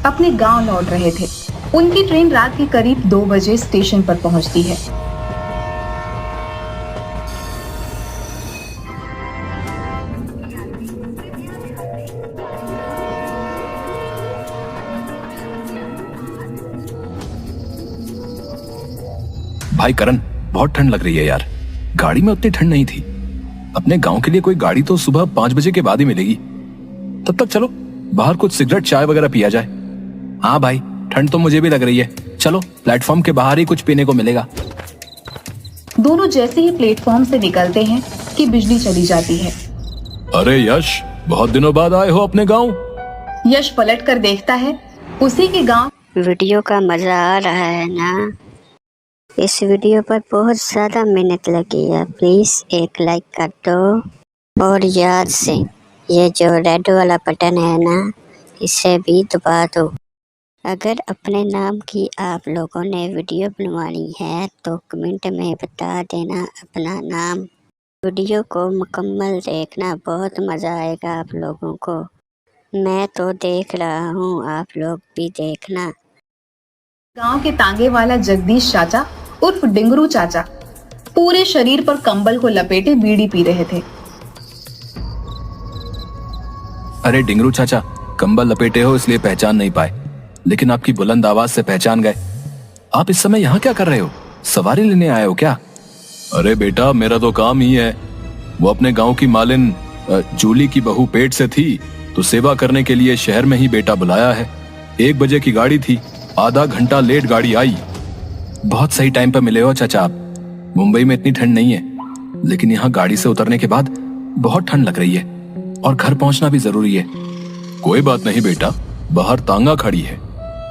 अपने गांव लौट रहे थे। उनकी ट्रेन रात के करीब 2 बजे स्टेशन पर पहुंचती है। भाई करण, बहुत ठंड लग रही है यार। गाड़ी में उतनी ठंड नहीं थी। अपने गांव के लिए कोई गाड़ी तो सुबह 5 बजे के बाद ही मिलेगी। तब तक चलो बाहर कुछ सिगरेट चाय वगैरह पिया जाए। हाँ भाई, ठंड तो मुझे भी लग रही है। चलो प्लेटफॉर्म के बाहर ही कुछ पीने को मिलेगा। दोनों जैसे ही प्लेटफॉर्म से निकलते हैं कि बिजली चली जाती है। अरे यश, बहुत दिनों बाद आए हो अपने गांव। यश पलट कर देखता है, उसी के गांव। वीडियो का मजा आ रहा है ना? इस वीडियो पर बहुत ज़्यादा मेहनत लगी है। प्लीज़ एक लाइक कर दो और याद से ये जो रेड वाला बटन है ना, इसे भी दबा दो। अगर अपने नाम की आप लोगों ने वीडियो बनवानी है तो कमेंट में बता देना अपना नाम। वीडियो को मुकम्मल देखना, बहुत मज़ा आएगा आप लोगों को। मैं तो देख रहा हूँ, आप लोग भी देखना। गांव के तांगे वाला जगदीश चाचा उर्फ डिंगरू चाचा पूरे शरीर पर कंबल को लपेटे बीड़ी पी रहे थे। अरे डिंगरू चाचा, कंबल लपेटे हो इसलिए पहचान नहीं पाए, लेकिन आपकी बुलंद आवाज से पहचान गए। आप इस समय यहाँ क्या कर रहे हो? सवारी लेने आए हो क्या? अरे बेटा, मेरा तो काम ही है। वो अपने गांव की मालिन जूली की बहू पेट से थी, तो सेवा करने के लिए शहर में ही बेटा बुलाया है। 1 बजे की गाड़ी थी, आधा घंटा लेट गाड़ी आई। बहुत सही टाइम पर मिले हो चाचा आप। मुंबई में इतनी ठंड नहीं है, लेकिन यहाँ गाड़ी से उतरने के बाद बहुत ठंड लग रही है और घर पहुंचना भी जरूरी है। कोई बात नहीं बेटा, बाहर तांगा खड़ी है।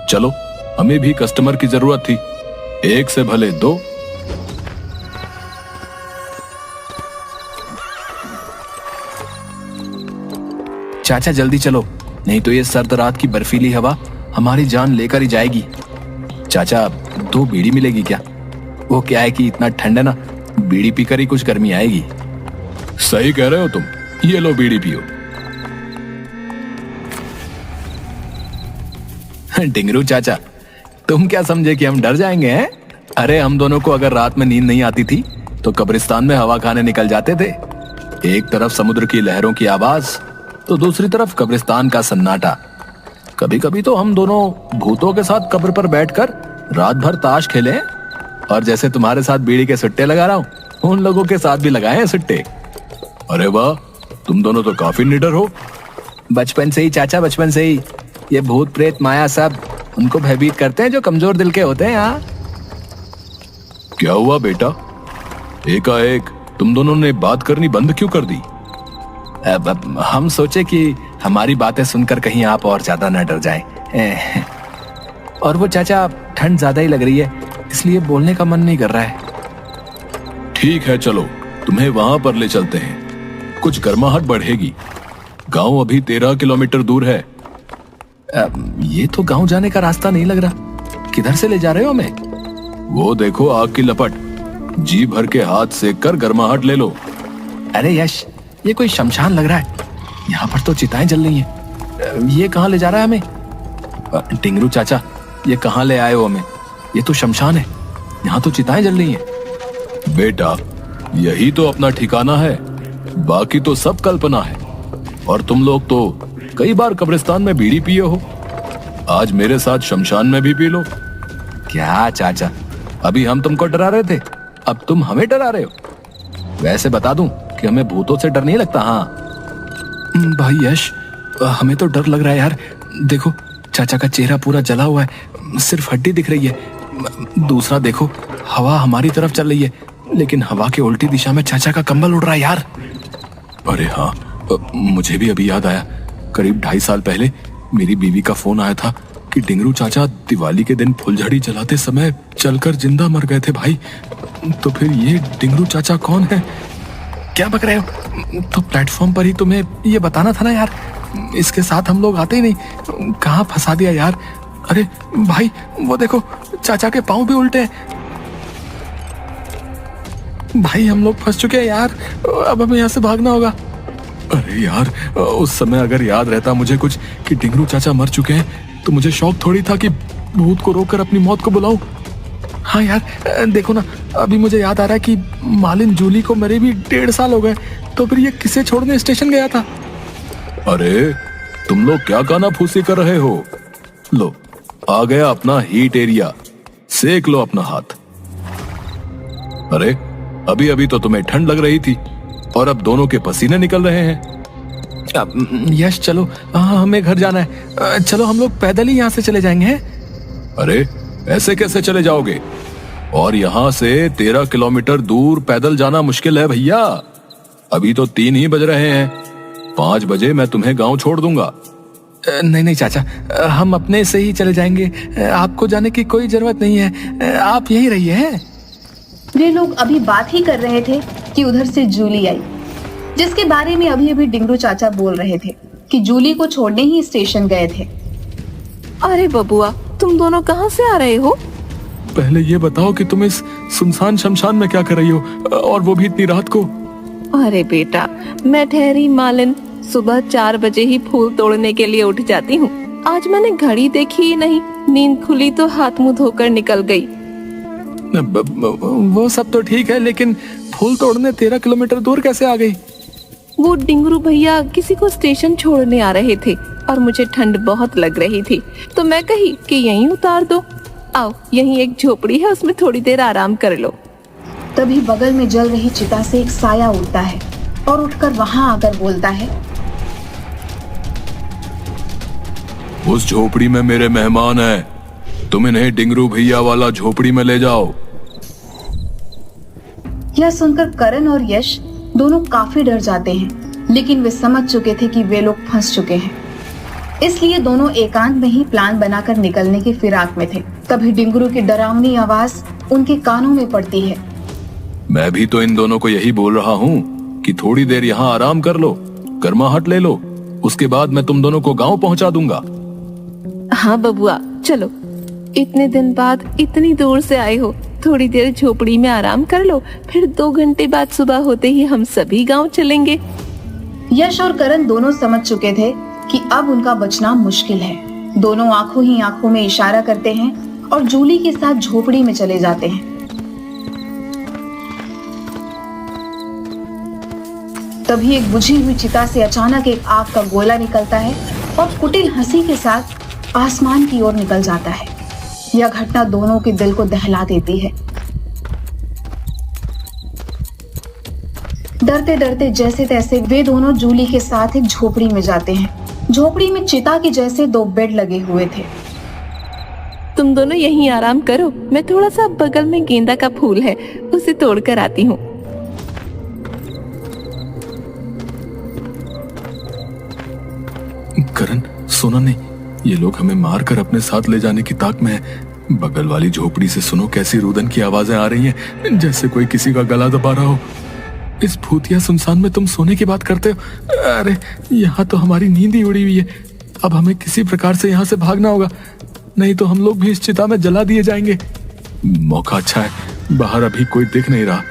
चलो, हमें भी कस्टमर की जरूरत थी। 1 से भले 2। चाचा जल्दी चलो, नहीं तो ये सर्द रात की बर्फीली हवा हमारी जान लेकर ही जाएगी। चाचा 2 बीड़ी मिलेगी क्या? वो क्या है कि इतना ठंड है ना, बीड़ी पीकर ही कुछ गर्मी आएगी। सही कह रहे हो तुम, ये लो बीड़ी पियो। डिंगरू चाचा, तुम क्या समझे कि हम डर जाएंगे हैं? अरे हम दोनों को अगर रात में नींद नहीं आती थी तो कब्रिस्तान में हवा खाने निकल जाते थे। एक तरफ समुद्र की लहरों की आवाज तो दूसरी तरफ कब्रिस्तान का सन्नाटा। कभी कभी तो हम दोनों भूतों के साथ कब्र पर बैठकर रात भर ताश खेले, और जैसे तुम्हारे साथ बीड़ी के सुट्टे लगा रहा हूँ, उन लोगों के साथ भी लगाए हैं सुट्टे। अरे वाह, तुम दोनों तो काफी निडर हो। बचपन से ही चाचा, बचपन से ही। ये भूत प्रेत माया सब उनको भयभीत करते हैं जो कमजोर दिल के होते हैं। यहाँ क्या हुआ बेटा? एकाएक तुम दोनों ने बात करनी बंद क्यों कर दी? अब हम सोचे कि हमारी बातें सुनकर कहीं आप और ज्यादा न डर जाएं। और वो चाचा, ठंड ज्यादा ही लग रही है, इसलिए बोलने का मन नहीं कर रहा है। ठीक है, चलो तुम्हें वहां पर ले चलते हैं, कुछ गर्माहट बढ़ेगी। गांव अभी 13 किलोमीटर दूर है। ये तो गांव जाने का रास्ता नहीं लग रहा। किधर से ले जा रहे हो हमें? वो देखो आग की लपट, जी भर के हाथ सेक कर गर्माहट ले लो। अरे यश, ये कोई शमशान लग रहा है। यहाँ पर तो चिताएं जल रही हैं। ये कहाँ ले जा रहा है हमें? डिंगरू चाचा, ये कहाँ ले आए हो हमें? ये तो शमशान है, यहाँ तो चिताएं जल रही हैं। बेटा, यही तो अपना ठिकाना है, बाकी तो सब कल्पना है। और तुम लोग तो कई बार कब्रिस्तान में बीड़ी पिए हो, आज मेरे साथ शमशान में भी पी लो। क्या चाचा, अभी हम तुमको डरा रहे थे, अब तुम हमें डरा रहे हो? वैसे बता दूं कि हमें भूतों से डर नहीं लगता। हाँ भाई यश, हमें तो डर लग रहा है यार। देखो, चाचा का चेहरा पूरा जला हुआ है, सिर्फ हड्डी दिख रही है। दूसरा देखो, हवा हमारी तरफ चल रही है, लेकिन हवा के उल्टी दिशा में चाचा का कंबल उड़ रहा है यार। अरे हाँ, मुझे भी अभी याद आया, करीब 2.5 साल पहले मेरी बीवी का फोन आया था कि डिंगरू चाचा दिवाली के दिन फुलझड़ी जलाते समय जलकर जिंदा मर गए थे। भाई, तो फिर ये डिंगरू चाचा कौन है? क्या बक रहे हो? तो प्लेटफॉर्म पर ही तुम्हें ये बताना था ना यार, इसके साथ हम लोग आते ही नहीं। कहाँ फंसा दिया यार। अरे भाई, वो देखो, चाचा के पांव भी उल्टे हैं। भाई हम लोग फंस चुके हैं यार, अब हमें यहाँ से भागना होगा। अरे यार, उस समय अगर याद रहता मुझे कुछ कि डिंगरू चाचा मर चुके हैं तो मुझे शौक थोड़ी था कि भूत को रोककर अपनी मौत को बुलाऊं। हाँ यार देखो ना, अभी मुझे याद आ रहा है कि मालिन जूली को मरे भी 1.5 साल हो गए, तो फिर ये किसे छोड़ने स्टेशन गया था? अरे तुम लोग क्या काना फूसी कर रहे हो? लो आ गया अपना हीट एरिया, सेक लो अपना हाथ। अरे अभी अभी तो तुम्हें ठंड लग रही थी और अब दोनों के पसीने निकल रहे हैं। यश चलो, हमें घर जाना है, चलो हम लोग पैदल ही यहाँ से चले जाएंगे हैं? अरे ऐसे कैसे चले जाओगे? और यहाँ से 13 किलोमीटर दूर पैदल जाना मुश्किल है भैया। अभी तो 3 ही बज रहे हैं, 5 बजे मैं तुम्हें गांव छोड़ दूंगा। नहीं नहीं चाचा, हम अपने से ही चले जाएंगे, आपको जाने की कोई जरूरत नहीं है, आप यहीं रहिए हैं। वे लोग अभी बात ही कर रहे थे कि उधर से जूली आई, जिसके बारे में अभी अभी डिंगरू चाचा बोल रहे थे कि जूली को छोड़ने ही स्टेशन गए थे। अरे बबुआ, तुम दोनों कहाँ से आ रहे हो? पहले ये बताओ कि तुम इस सुनसान शमशान में क्या कर रही हो, और वो भी इतनी रात को? अरे बेटा, मैं ठहरी मालिन सुबह 4 बजे ही फूल तोड़ने के लिए उठ जाती हूँ। आज मैंने घड़ी देखी ही नहीं, नींद खुली तो हाथ मुंह धोकर निकल गई। वो सब तो ठीक है, लेकिन फूल तोड़ने 13 किलोमीटर दूर कैसे आ गई? वो डिंगरू भैया किसी को स्टेशन छोड़ने आ रहे थे और मुझे ठंड बहुत लग रही थी, तो मैं कही कि यहीं उतार दो। आओ, यहीं एक झोपड़ी है, उसमें थोड़ी देर आराम कर लो। तभी बगल में जल रही चिता से एक साया उठता है और उठकर वहां आकर बोलता है, उस झोपड़ी में मेरे मेहमान हैं, तुम इन्हें डिंगरू भैया वाला झोपड़ी में ले जाओ। यह सुनकर करण और यश दोनों काफी डर जाते हैं, लेकिन वे समझ चुके थे कि वे लोग फंस चुके हैं, इसलिए दोनों एकांत में ही प्लान बनाकर निकलने की फिराक में थे। तभी डिंगरू की डरावनी आवाज उनके कानों में पड़ती है। मैं भी तो इन दोनों को यही बोल रहा हूँ कि थोड़ी देर यहाँ आराम कर लो, गर्माहट ले लो, उसके बाद मैं तुम दोनों को गांव पहुँचा दूंगा। हाँ बबुआ, चलो, इतने दिन बाद इतनी दूर से आए हो, थोड़ी देर झोपड़ी में आराम कर लो, फिर 2 घंटे बाद सुबह होते ही हम सभी गांव चलेंगे। यश और करण दोनों समझ चुके थे कि अब उनका बचना मुश्किल है। दोनों आंखों ही आंखों में इशारा करते हैं और जूली के साथ झोपड़ी में चले जाते हैं। तभी एक बुझी हुई चिता से अचानक एक आग का गोला निकलता है और कुटिल हंसी के साथ आसमान की ओर निकल जाता है। यह घटना दोनों के दिल को दहला देती है। डरते डरते जैसे तैसे वे दोनों जूली के साथ एक झोपड़ी में जाते हैं। झोपड़ी में चिता के जैसे 2 बेड लगे हुए थे। तुम दोनों यहीं आराम करो, मैं थोड़ा सा बगल में गेंदा का फूल है, उसे तोड़ कर आती हूँ। करण, सुना नहीं, ये लोग हमें मारकर अपने साथ ले जाने की ताक में है। बगल वाली झोपड़ी से सुनो कैसी रुदन की आवाजें आ रही हैं, जैसे कोई किसी का गला दबा रहा हो। इस भूतिया सुनसान में तुम सोने की बात करते हो? अरे यहाँ तो हमारी नींद ही उड़ी हुई है। अब हमें किसी प्रकार से यहाँ से भागना होगा, नहीं तो हम लोग भी इस चिता में जला दिए जाएंगे। मौका अच्छा है, बाहर अभी कोई दिख नहीं रहा।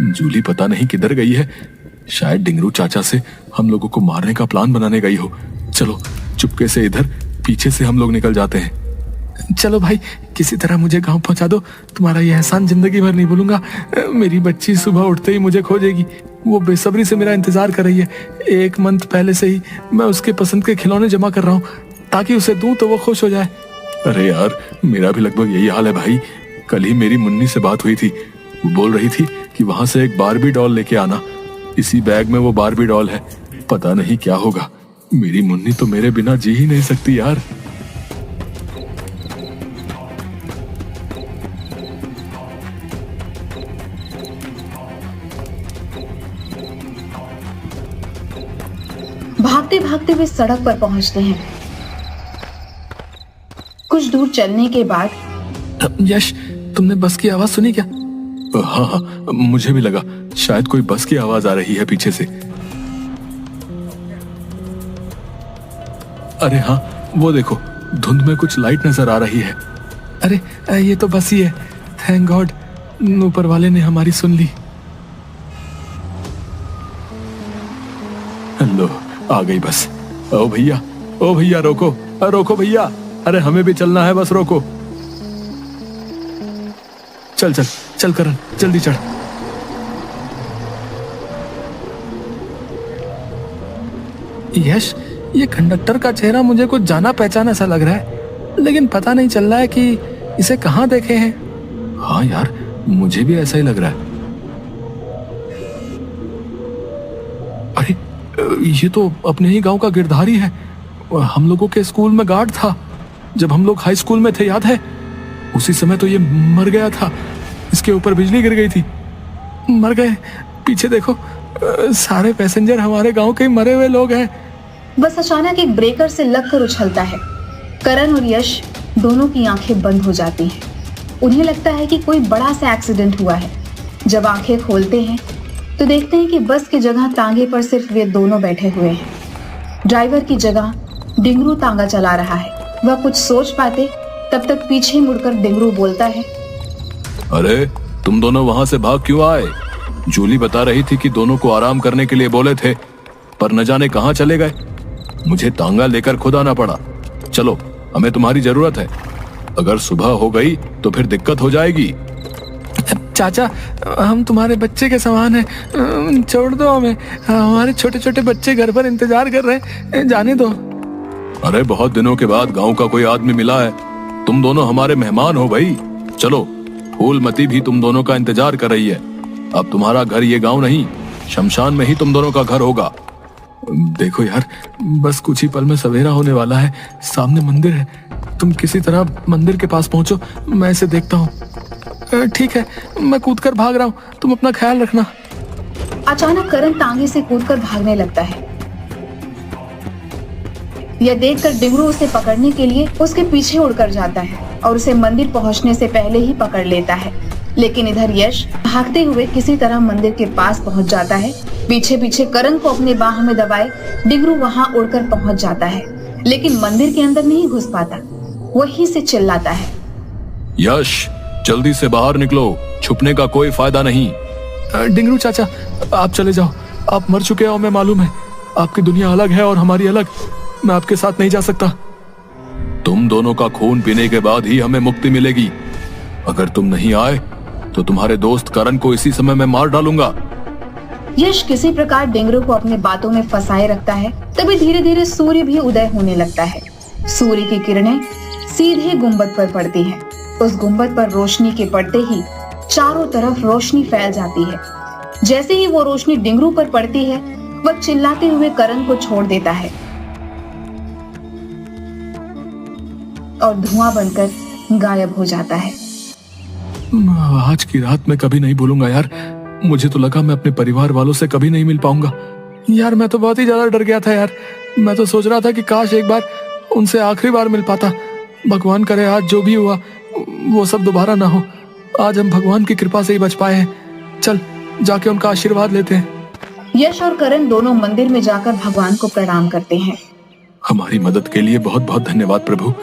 जूली पता नहीं किधर गई है, शायद डिंगरू चाचा से हम लोगों को मारने का प्लान बनाने गई हो। चलो चुपके से इधर पीछे से हम लोग निकल जाते हैं। चलो भाई, किसी तरह मुझे गांव पहुंचा दो, तुम्हारा यह एहसान जिंदगी भर नहीं भूलूंगा। मेरी बच्ची सुबह उठते ही मुझे खोजेगी, वो बेसब्री से मेरा इंतजार कर रही है। 1 मंथ पहले से ही मैं उसके पसंद के खिलौने जमा कर रहा हूँ ताकि उसे दूं तो वो खुश हो जाए। अरे यार, मेरा भी लगभग यही हाल है भाई। कल ही मेरी मुन्नी से बात हुई थी, वो बोल रही थी कि वहां से एक बारबी डॉल लेके आना, इसी बैग में वो बारबी डॉल है। पता नहीं क्या होगा, मेरी मुन्नी तो मेरे बिना जी ही नहीं सकती यार। भागते भागते वे सड़क पर पहुंचते हैं। कुछ दूर चलने के बाद यश, तुमने बस की आवाज सुनी क्या? हाँ हाँ, मुझे भी लगा शायद कोई बस की आवाज आ रही है पीछे से। अरे हाँ, वो देखो, धुंध में कुछ लाइट नजर आ रही है। अरे ये तो बस ही है। थैंक गॉड, ऊपर वाले ने हमारी सुन ली। हेलो, आ गई बस। ओ भैया, रोको, रोको भैया, अरे हमें भी चलना है, बस रोको। चल चल चल करण, जल्दी चढ़। यश, ये कंडक्टर का चेहरा मुझे कुछ जाना पहचाना सा लग रहा है, लेकिन पता नहीं चल रहा है कि इसे कहाँ देखे हैं। हाँ यार, मुझे भी ऐसा ही लग रहा है। अरे ये तो अपने ही गांव का गिरधारी है। हम लोगों के स्कूल में गार्ड था जब हम लोग हाई स्कूल में थे, याद है? उसी समय तो ये मर गया था, इसके ऊपर बिजली गिर गई थी, मर गए। पीछे देखो, सारे पैसेंजर हमारे गांव के मरे हुए लोग हैं। बस अचानक एक ब्रेकर से लगकर उछलता है। करण और यश दोनों की आंखें बंद हो जाती हैं। उन्हें लगता है कि कोई बड़ा सा एक्सीडेंट हुआ है। जब आंखें खोलते हैं तो देखते हैं कि बस की जगह तांगे पर सिर्फ वे दोनों बैठे हुए हैं। ड्राइवर की जगह डिंगरू तांगा चला रहा है। वह कुछ सोच पाते तब तक पीछे मुड़कर डिंगरू बोलता है, अरे तुम दोनों वहां से भाग क्यों आए? जूली बता रही थी कि दोनों को आराम करने के लिए बोले थे, पर न जाने कहां चले गए। मुझे तांगा लेकर खुद आना पड़ा। चलो, हमें तुम्हारी जरूरत है। अगर सुबह हो गई तो फिर दिक्कत हो जाएगी। चाचा, हम तुम्हारे बच्चे के समान हैं, छोड़ दो हमें। हमारे छोटे छोटे बच्चे घर पर इंतजार कर रहे हैं, जाने दो। अरे बहुत दिनों के बाद गांव का कोई आदमी मिला है, तुम दोनों हमारे मेहमान हो भाई। चलो, फूलमती भी तुम दोनों का इंतजार कर रही है। अब तुम्हारा घर ये गांव नहीं, शमशान में ही तुम दोनों का घर होगा। देखो यार, बस कुछ ही पल में सवेरा होने वाला है, सामने मंदिर है। तुम किसी तरह मंदिर के पास पहुंचो, मैं इसे देखता हूँ। ठीक है, मैं कूदकर भाग रहा हूँ, तुम अपना ख्याल रखना। अचानक करण तांगे से कूदकर भागने लगता है। यह देखकर डिंगरू उसे पकड़ने के लिए उसके पीछे उड़कर जाता है और उसे मंदिर पहुंचने से पहले ही पकड़ लेता है। लेकिन इधर यश भागते हुए किसी तरह मंदिर के पास पहुंच जाता है। पीछे पीछे करण को अपने बाह में दबाए डिंगरू वहां उड़कर पहुंच जाता है, लेकिन मंदिर के अंदर नहीं घुस पाता। वहीं से चिल्लाता है, यश जल्दी से बाहर निकलो, छुपने का कोई फायदा नहीं। डिंगरू चाचा, आप चले जाओ, आप मर चुके हो, हमें मालूम है। आपकी दुनिया अलग है और हमारी अलग। मैं आपके साथ नहीं जा सकता। तुम दोनों का खून पीने के बाद ही हमें मुक्ति मिलेगी। अगर तुम नहीं आए तो तुम्हारे दोस्त करण को इसी समय मैं मार डालूंगा। यश किसी प्रकार डिंगरू को अपने बातों में फंसाए रखता है। तभी धीरे धीरे सूर्य भी उदय होने लगता है। सूर्य की किरणें सीधे गुंबद पर पड़ती है। उस गुंबद पर रोशनी के पड़ते ही चारों तरफ रोशनी फैल जाती है। जैसे ही वो रोशनी डिंगरू पर पड़ती है, वह चिल्लाते हुए करण को छोड़ देता है और धुआं बनकर गायब हो जाता है। आज की रात मैं कभी नहीं भूलूंगा यार। मुझे तो लगा मैं अपने परिवार वालों से कभी नहीं मिल पाऊंगा। यार मैं तो बहुत ही ज्यादा डर गया था यार। मैं तो सोच रहा था कि काश एक बार उनसे आखिरी बार मिल पाता। भगवान करे आज जो भी हुआ वो सब दोबारा ना हो। आज हम भगवान की कृपा से ही बच पाए हैं। चल जाके उनका आशीर्वाद लेते हैं। यश और करण दोनों मंदिर में जाकर भगवान को प्रणाम करते हैं। हमारी मदद के लिए बहुत बहुत धन्यवाद प्रभु,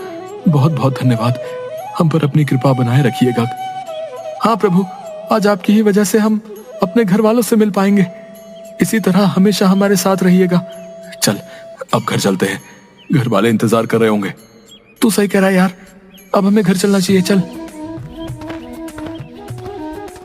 बहुत बहुत धन्यवाद। हम पर अपनी कृपा बनाए रखिएगा। हाँ प्रभु, आज आपकी ही वजह से हम अपने घर वालों से मिल पाएंगे। इसी तरह हमेशा हमारे साथ रहिएगा। चल अब घर चलते हैं, घर वाले इंतजार कर रहे होंगे। तू सही कह रहा है यार, अब हमें घर चलना चाहिए। चल।